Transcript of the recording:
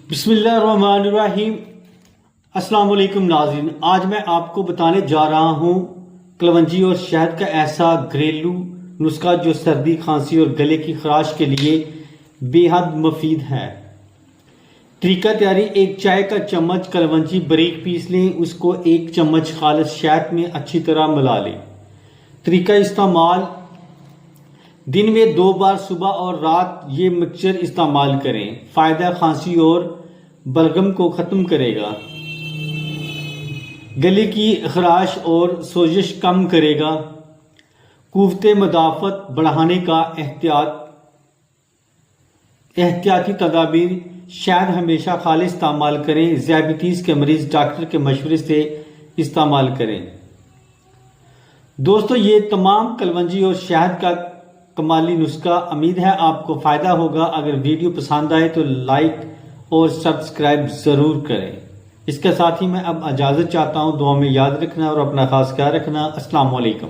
बिस्मिल्लाहिर्रहमानिर्रहीम। अस्सलाम वालेकुम नाज़रीन, आज मैं आपको बताने जा रहा हूँ कलवंजी और शहद का ऐसा घरेलू नुस्खा जो सर्दी, खांसी और गले की खराश के लिए बेहद मुफीद है। तरीका तैयारी: एक चाय का चम्मच कलवंजी बारीक पीस लें, उसको एक चम्मच खालिस शहद में अच्छी तरह मिला लें। तरीका इस्तेमाल: दिन में 2 बार सुबह और रात ये मिक्सचर इस्तेमाल करें। फ़ायदा: खांसी और बलगम को ख़त्म करेगा, गले की खराश और सोजिश कम करेगा, कुव्वते मदाफ़त बढ़ाने का एहतियाती तदाबीर: शहद हमेशा खालिस इस्तेमाल करें। ज़ियाबतीस के मरीज़ डॉक्टर के मशवरे से इस्तेमाल करें। दोस्तों, ये तमाम कलवंजी और शहद का कमाली नुस्खा, उम्मीद है आपको फ़ायदा होगा। अगर वीडियो पसंद आए तो लाइक और सब्सक्राइब ज़रूर करें। इसके साथ ही मैं अब इजाज़त चाहता हूँ। दुआ में याद रखना और अपना खास ख्याल रखना। अस्सलाम वालेकुम।